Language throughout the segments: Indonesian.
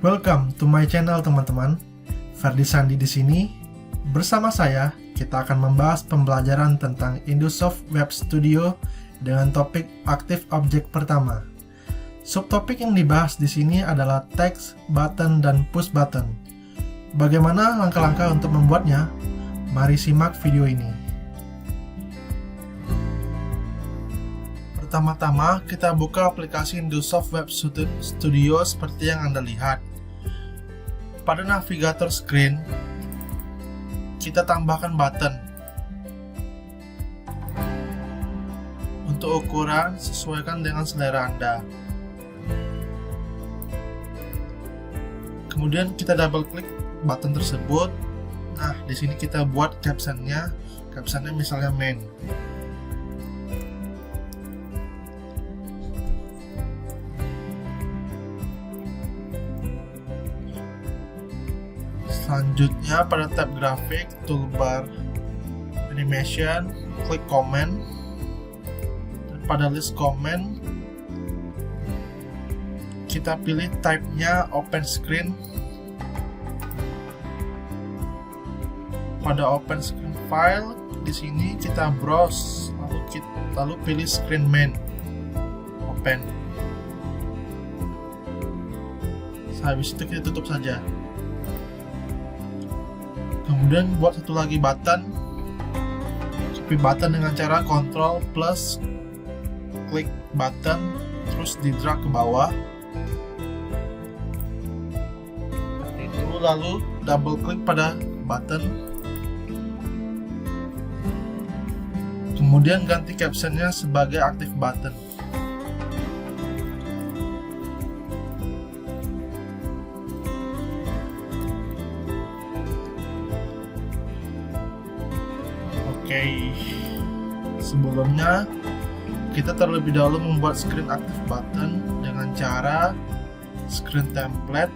Welcome to my channel teman-teman. Ferdi Sandi di sini. Bersama saya, kita akan membahas pembelajaran tentang Indosoft Web Studio dengan topik aktif objek pertama. Subtopik yang dibahas di sini adalah text, button, dan push button. Bagaimana langkah-langkah untuk membuatnya? Mari simak video ini. Pertama-tama, kita buka aplikasi Indosoft Web Studio seperti yang Anda lihat. Pada navigator screen, kita tambahkan button. Untuk ukuran, sesuaikan dengan selera Anda. Kemudian kita double klik button tersebut. Nah, di sini kita buat captionnya. Captionnya misalnya main. Selanjutnya pada tab grafik, toolbar animation, klik comment. Dan pada list comment, kita pilih type-nya open screen. Pada open screen file, di sini kita browse, lalu pilih screen main, open. Habis itu kita tutup saja. Kemudian buat satu lagi button. Copy button dengan cara Ctrl plus klik button, terus di drag ke bawah. Itu lalu double klik pada button. Kemudian ganti captionnya sebagai aktif button. Oke, sebelumnya kita terlebih dahulu membuat screen aktif button dengan cara screen template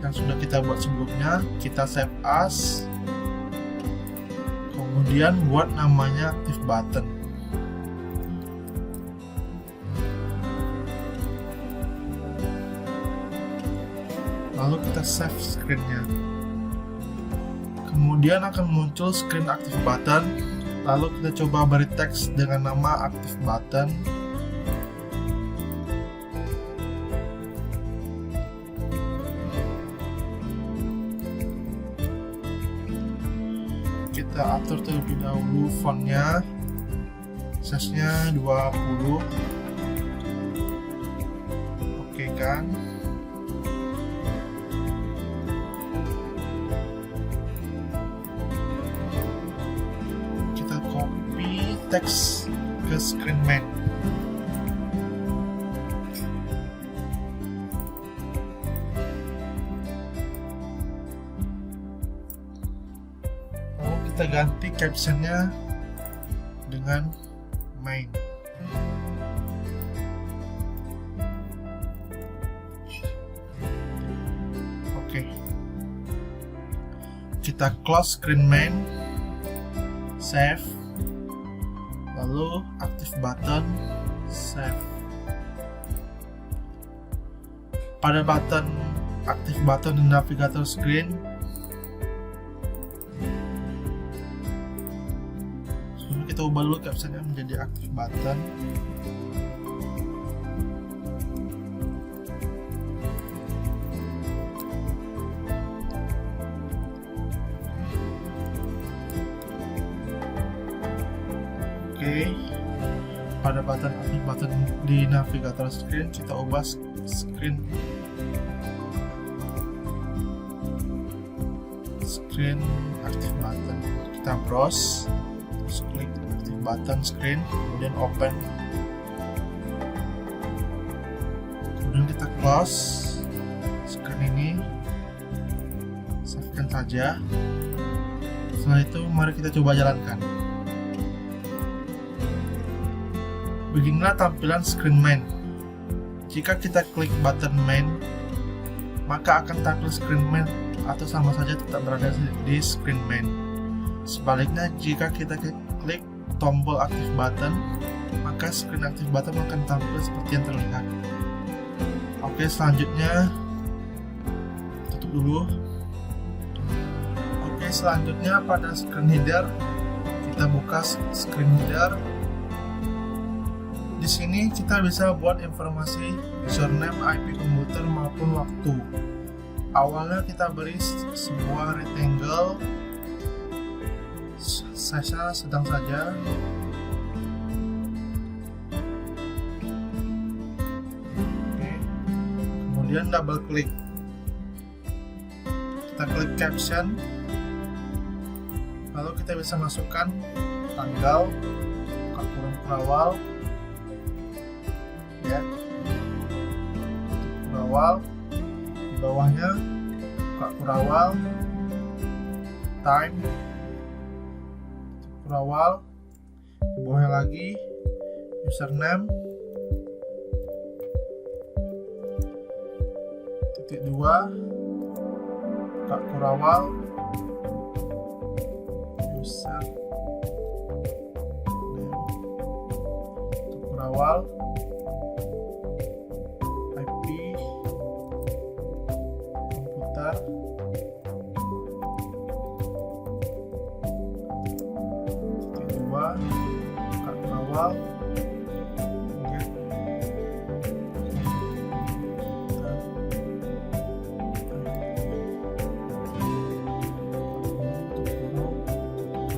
yang sudah kita buat sebelumnya. Kita save as, kemudian buat namanya aktif button. Lalu kita save screennya. Kemudian akan muncul screen aktif button. Lalu kita coba beri teks dengan nama aktif button. Kita atur terlebih dahulu fontnya, size-nya 20. Oke kan? Teks ke screen main. Lalu kita ganti captionnya dengan main. Oke. Kita close screen main, save. Lalu aktif button, save. Pada button aktif button di navigator screen, sebelum kita ubah dulu captionnya menjadi aktif button. Pada button aktif button di navigator screen, kita ubah screen aktif button. Kita browse, terus klik aktif button screen, kemudian open. Kemudian kita close screen ini, savekan saja. Setelah itu mari kita coba jalankan. Beginilah tampilan screen main. Jika kita klik button main, maka akan tampil screen main atau sama saja tetap berada di screen main. Sebaliknya, jika kita klik tombol aktif button, maka screen aktif button akan tampil seperti yang terlihat. Oke, selanjutnya dulu. Oke, selanjutnya pada screen header, kita buka screen header. Di sini kita bisa buat informasi username, IP komputer maupun waktu. Awalnya kita beri sebuah rectangle, size-nya sedang saja. Oke. Kemudian double klik. Kita klik caption. Lalu kita bisa masukkan tanggal, kurung awal, ya, awal. Di bawahnya awal, time, awal. Di bawahnya lagi username, titik 2, awal, username, awal, IP komputer, titik 2, awal,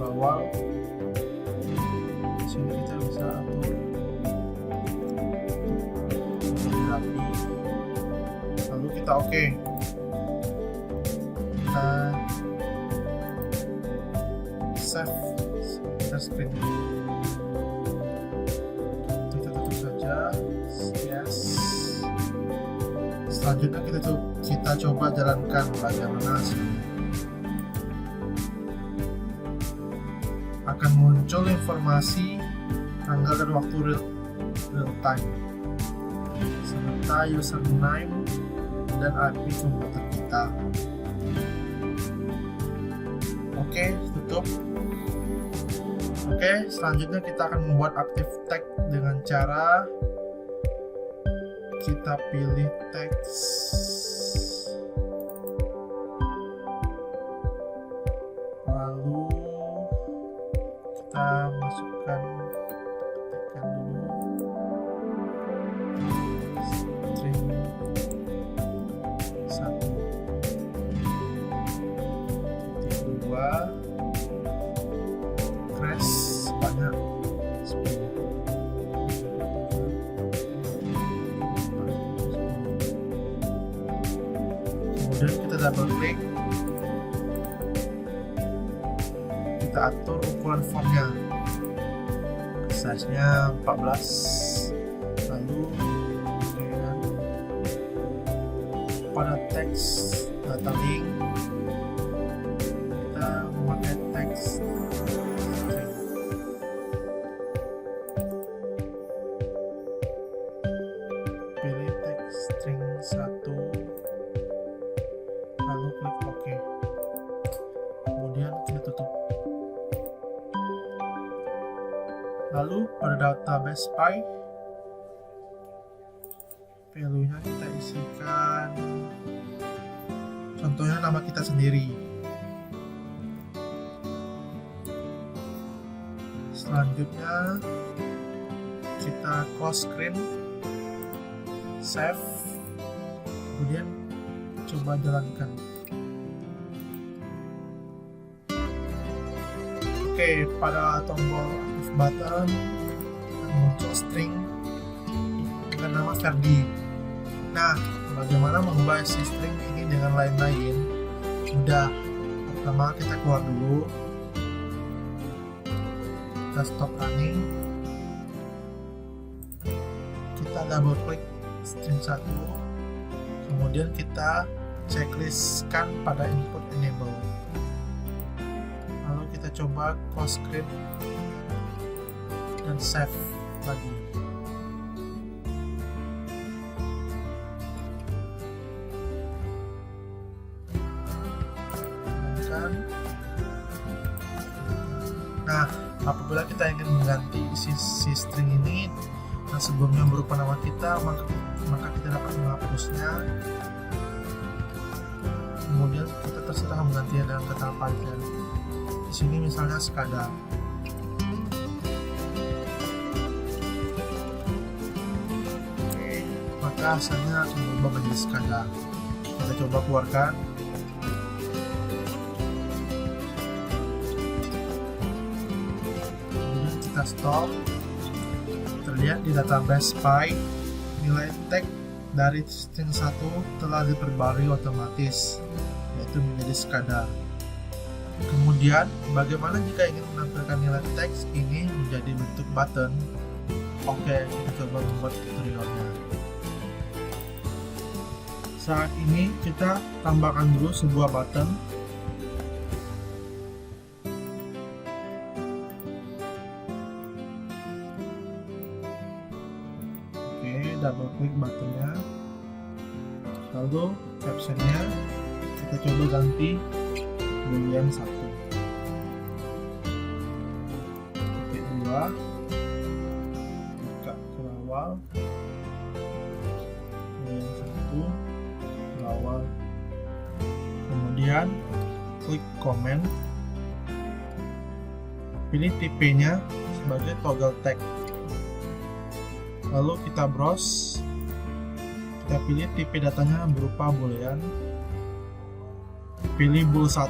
awal. Di sini kita bisa atur rapi. Lalu kita oke. Kita save screen. Kita tutup saja. Yes. Selanjutnya kita coba jalankan bagaimana hasilnya. Akan muncul informasi tanggal dan waktu real time serta username dan IP komputer kita. Oke, tutup. Oke, selanjutnya kita akan membuat active tag dengan cara kita pilih teks, lalu kita masukkan, ketikkan dulu string 1, titik 2, crash sebanyak 10. Kemudian kita double klik, kita atur ukuran fontnya, size-nya 14. Lalu pada teks data link kita memakai teks string. Pilih teks string 1, lalu klik OK. Kemudian kita tutup. Lalu pada database Py, value-nya kita isikan, contohnya nama kita sendiri. Selanjutnya kita close screen, save, kemudian coba jalankan. Oke, pada tombol aktif button muncul string dengan nama Ferdi. Nah, bagaimana mengubah si string ini dengan lain-lain? Mudah. Pertama kita keluar dulu, kita stop running, kita double klik string 1, kemudian kita checklistkan pada input enable. Lalu kita coba close screen dan save lagi. Nah, apabila kita ingin mengganti si string ini yang sebelumnya berupa nama kita, maka kita dapat menghapusnya kemudian kita terserah menggantinya dengan kata apa aja. Di sini misalnya SCADA. Oke, maka hasilnya akan berubah menjadi SCADA. Kita coba keluarkan. Kemudian kita stop. Terlihat di database Spy, nilai tag dari string 1 telah diperbarui otomatis, yaitu menjadi SCADA. Kemudian, bagaimana jika ingin menampilkan nilai teks ini menjadi bentuk button? Oke, kita coba membuat tutorialnya. Saat ini kita tambahkan dulu sebuah button. Double klik buttonnya, lalu captionnya kita coba ganti boolean 1. Titik 2, buka ke awal, boolean 1 ke awal, kemudian klik comment, pilih tipenya sebagai toggle tag. Lalu kita browse, kita pilih tipe datanya berupa boolean, pilih bool 1,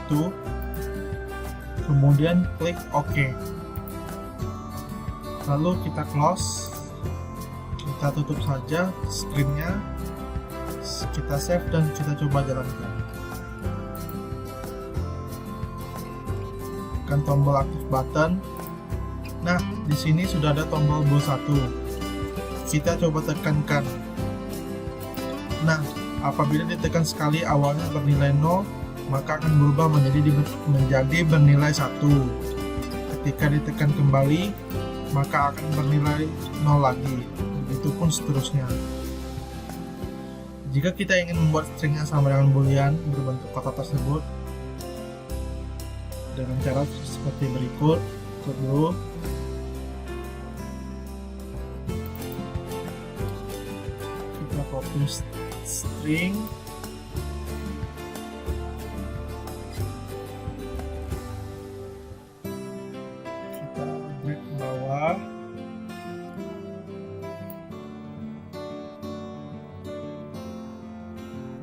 kemudian klik OK. Lalu kita close, kita tutup saja screen-nya, kita save dan kita coba jalankan. Tekan tombol aktif button. Nah, di sini sudah ada tombol bool 1. Kita coba tekankan. Nah, apabila ditekan sekali awalnya bernilai 0, maka akan berubah menjadi bernilai 1. Ketika ditekan kembali, maka akan bernilai 0 lagi. Begitupun seterusnya. Jika kita ingin membuat string yang sama dengan boolean berbentuk kotak tersebut dengan cara seperti berikut. Klik dulu. Copy string, kita drag ke bawah,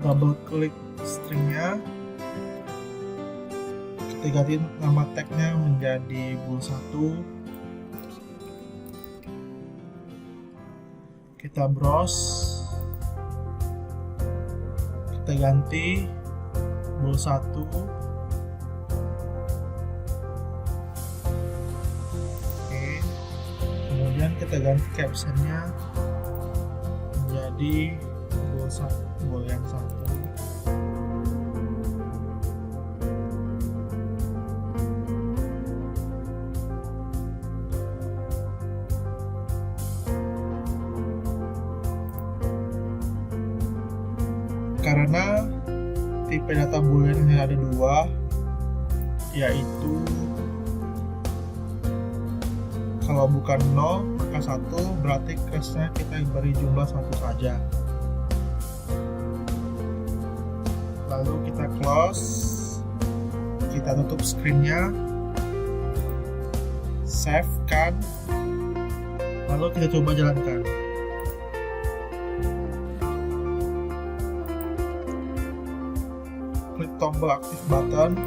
double klik stringnya, kita ganti nama tagnya menjadi bool 1, kita browse, kita ganti bool 1, oke, kemudian kita ganti captionnya menjadi boolean 1. Karena tipe data boolean hanya ada 2, yaitu kalau bukan 0 maka 1, berarti case-nya kita beri jumlah 1 saja. Lalu kita close, kita tutup screen-nya, save kan, lalu kita coba jalankan. Klik tombol aktif button,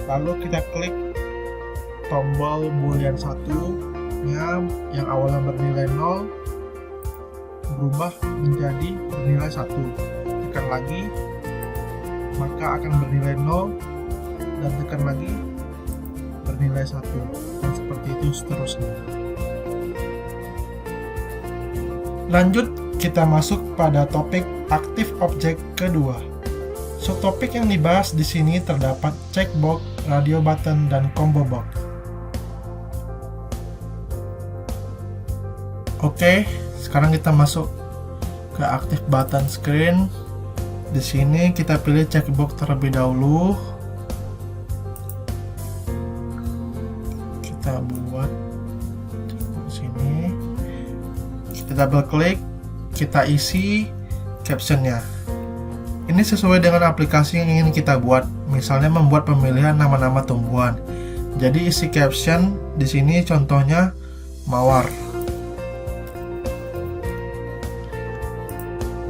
lalu kita klik tombol boolean 1 yang awalnya bernilai 0 berubah menjadi bernilai 1. Tekan lagi, maka akan bernilai 0, dan tekan lagi bernilai 1, dan seperti itu seterusnya. Lanjut, kita masuk pada topik aktif objek kedua. Subtopik yang dibahas di sini terdapat checkbox, radio button, dan combo box. Oke, sekarang kita masuk ke aktif button screen. Di sini kita pilih checkbox terlebih dahulu. Kita buat checkbox sini. Kita double klik, kita isi captionnya. Ini sesuai dengan aplikasi yang ingin kita buat, misalnya membuat pemilihan nama-nama tumbuhan. Jadi isi caption di sini contohnya mawar.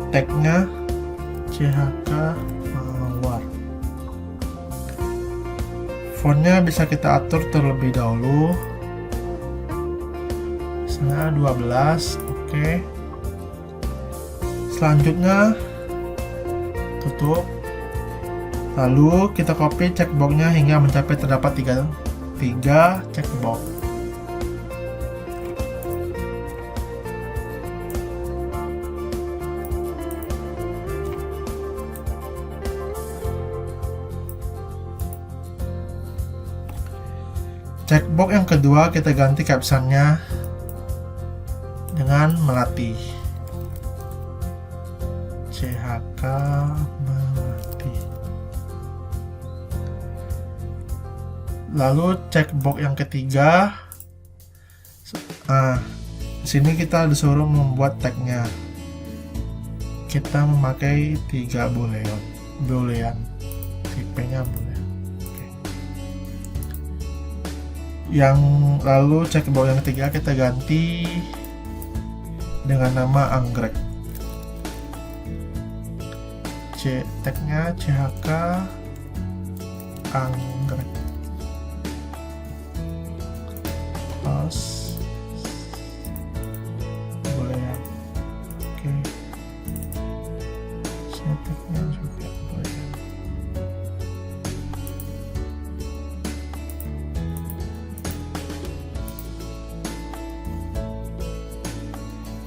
Tagnya CHK mawar. Fontnya bisa kita atur terlebih dahulu. Misalnya 12, oke. Selanjutnya tutup. Lalu kita copy checkboxnya hingga mencapai terdapat 3 checkbox. Checkbox yang kedua kita ganti captionnya dengan melati. CHK melati. Lalu checkbox yang ketiga, di sini kita disuruh membuat tagnya. Kita memakai 3 boolean, tipenya boolean. Oke. Yang lalu checkbox yang ketiga kita ganti dengan nama anggrek. Tagnya CHK anggrek. Plus boolean. Oke. Tagnya juga boolean.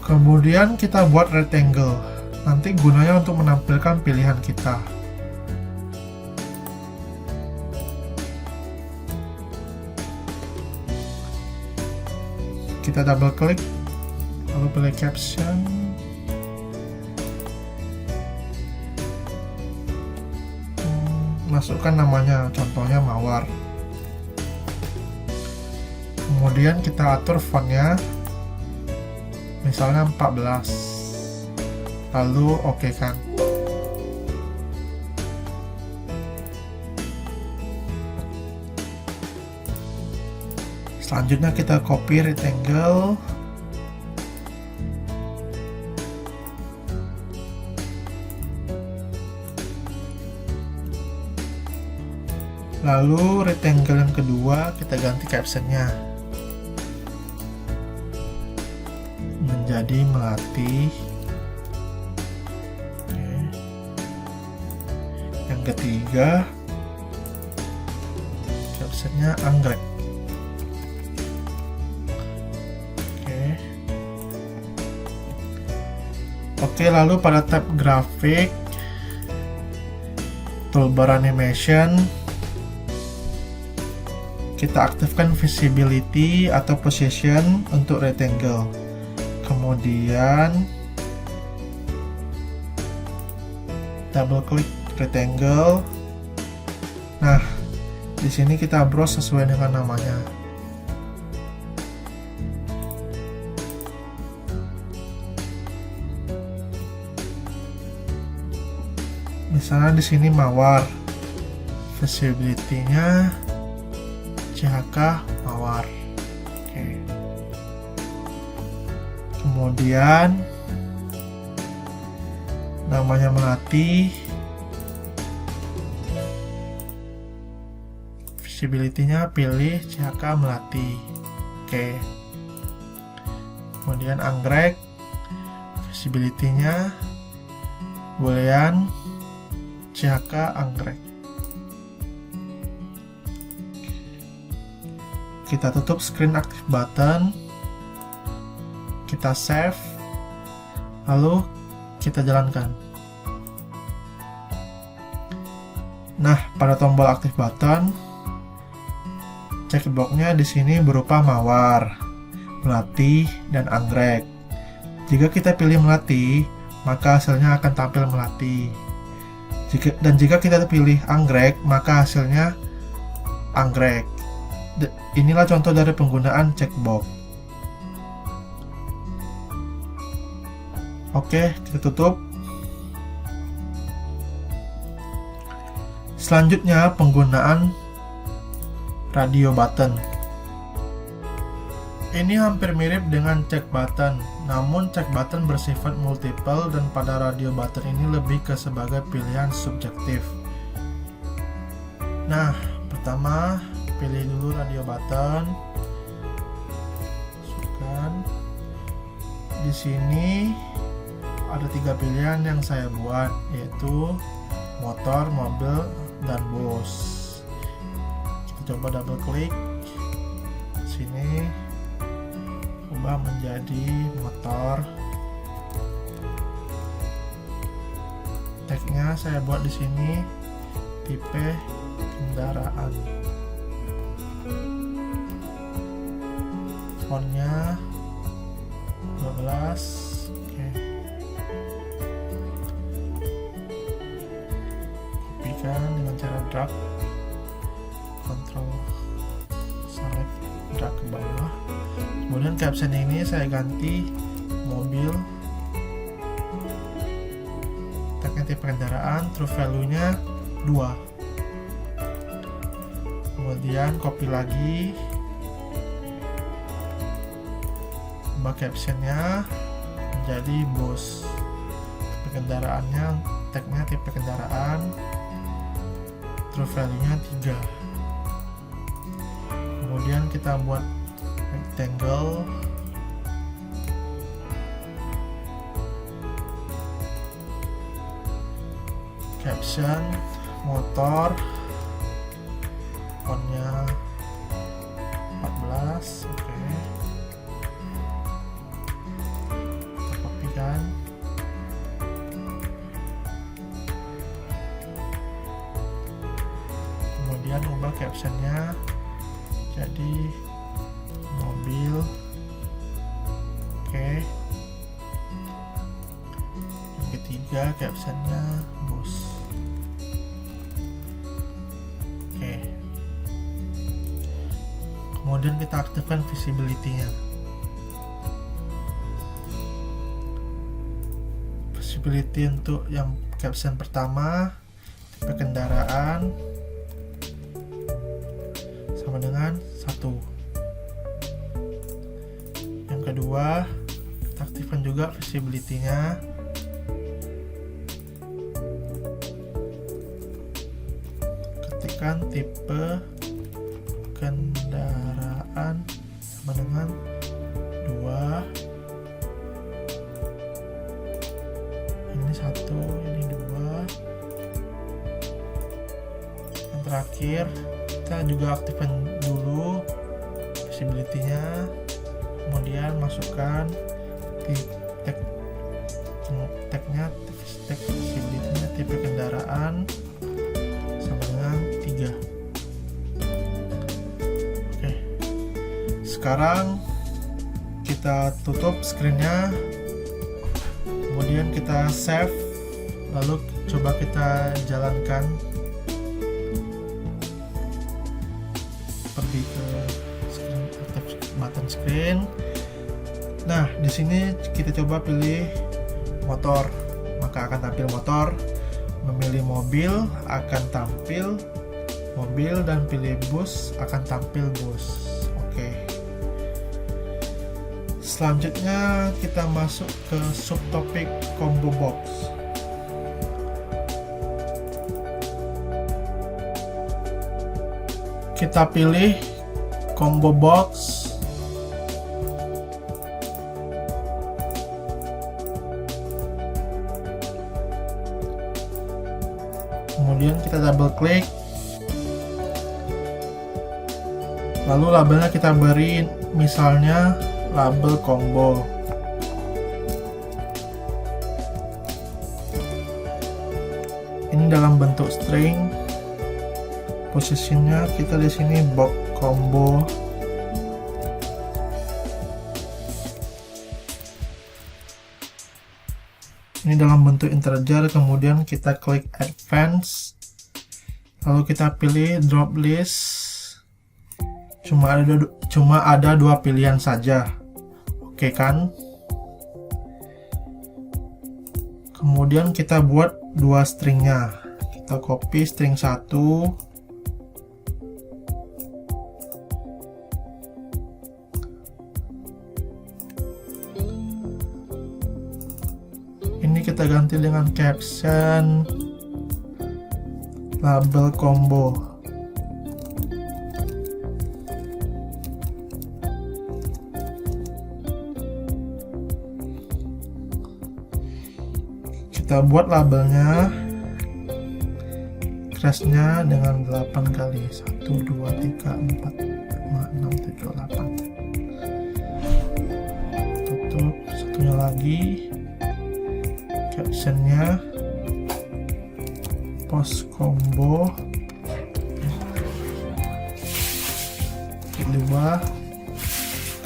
Kemudian kita buat rectangle. Nanti gunanya untuk menampilkan pilihan kita. Kita double klik, lalu pilih caption. Masukkan namanya, contohnya mawar. Kemudian kita atur fontnya, misalnya 14. Lalu oke kan. Selanjutnya kita copy rectangle. Lalu rectangle yang kedua kita ganti captionnya menjadi melati. Ketiga captionnya anggrek. Oke, lalu pada tab grafik, toolbar animation, kita aktifkan visibility atau position untuk rectangle. Kemudian double klik rectangle. Nah, di sini kita browse sesuai dengan namanya. Misalnya di sini mawar, visibility-nya CHK mawar. Oke. Kemudian namanya melati, visibility-nya pilih CHK melati. Oke. Kemudian anggrek, visibility-nya boolean CHK anggrek. Kita tutup screen active button, kita save, lalu kita jalankan. Nah, pada tombol aktif button, checkbox-nya di sini berupa mawar, melati, dan anggrek. Jika kita pilih melati, maka hasilnya akan tampil melati. Jika kita pilih anggrek, maka hasilnya anggrek. Inilah contoh dari penggunaan checkbox. Oke, kita tutup. Selanjutnya penggunaan radio button. Ini hampir mirip dengan check button, namun check button bersifat multiple dan pada radio button ini lebih ke sebagai pilihan subjektif. Nah, pertama pilih dulu radio button. Masukkan. Di sini ada 3 pilihan yang saya buat, yaitu motor, mobil, dan bus. Kita coba double klik sini, ubah menjadi motor. Tagnya saya buat di sini tipe kendaraan. Fontnya 12. Oke. Kopikan dengan cara drag, Ctrl select, drag ke bawah. Kemudian caption ini saya ganti mobil, tagnya tipe kendaraan, true value-nya 2. Kemudian copy lagi, ubah captionnya menjadi bus, tipe kendaraannya, tagnya tipe kendaraan, true value-nya 3. Kemudian kita buat rectangle, caption motor, fontnya 14. Oke. Kita kopikan. Kemudian ubah captionnya jadi mobil. Oke. Yang ketiga captionnya bus. Oke. Kemudian kita aktifkan visibility-nya. Visibility untuk yang caption pertama, tipe kendaraan sama dengan 1. Yang kedua, kita aktifkan juga visibility-nya. Ketikkan tipe kendaraan sama dengan 2. Ini 1, ini 2. Yang terakhir, kita juga aktifkan dulu visibility-nya. Kemudian masukkan tagnya, tag visibility-nya tipe kendaraan sama dengan 3. Oke. Sekarang kita tutup screen-nya. Kemudian kita save. Lalu coba kita jalankan. Pergi ke screen, aktif button screen. Nah, di sini kita coba pilih motor, maka akan tampil motor. Memilih mobil akan tampil mobil, dan pilih bus akan tampil bus. Oke. Selanjutnya kita masuk ke subtopik combo box. Kita pilih combo box. Kemudian kita double klik. Lalu labelnya kita beri misalnya label combo. Ini dalam bentuk string. Posisinya kita di sini box combo. Ini dalam bentuk integer. Kemudian kita klik advance. Lalu kita pilih drop list. Cuma ada 2 pilihan saja. Oke kan? Kemudian kita buat 2 stringnya. Kita copy string 1. Ini kita ganti dengan caption label combo. Kita buat labelnya, crashnya dengan 8 kali, 1, 2, 3, 4, 5, 6, 7, 8. Tutup, satunya lagi, captionnya post combo 2,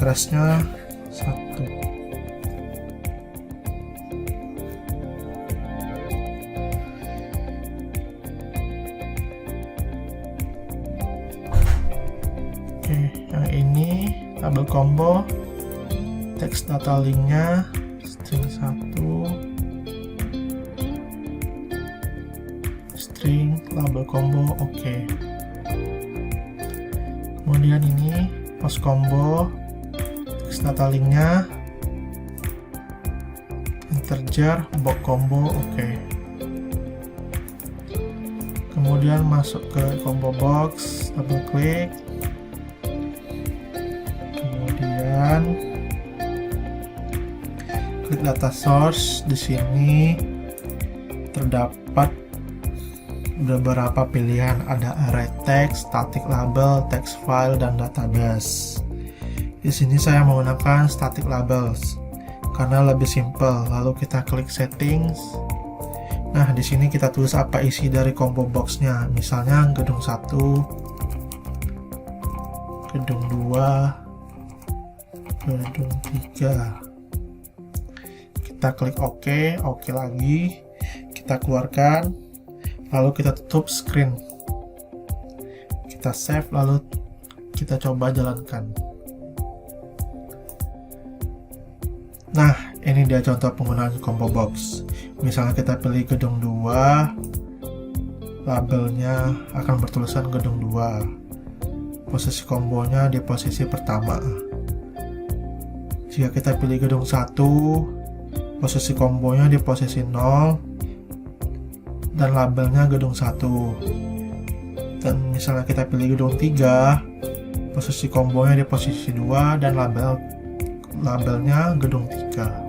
crashnya 1. Yang ini label combo, teks data linknya string 1, string label combo, oke. Kemudian ini post combo, teks data linknya integer box combo, oke. Kemudian masuk ke combo box, double klik. Kemudian klik data source. Di sini terdapat beberapa pilihan, ada array text, static label, text file, dan database. Di sini saya menggunakan static labels karena lebih simple. Lalu kita klik settings. Nah, di sini kita tulis apa isi dari combo boxnya. Misalnya gedung 1, gedung 2, gedung 3. Kita klik OK, OK lagi, kita keluarkan, lalu kita tutup screen, kita save, lalu kita coba jalankan. Nah, ini dia contoh penggunaan combo box. Misalnya kita pilih gedung 2, labelnya akan bertulisan gedung 2, posisi kombonya di posisi pertama. Jika kita pilih gedung 1, posisi kombonya di posisi 0 dan labelnya gedung 1. Dan misalnya kita pilih gedung 3, posisi kombonya di posisi 2 dan labelnya gedung 3.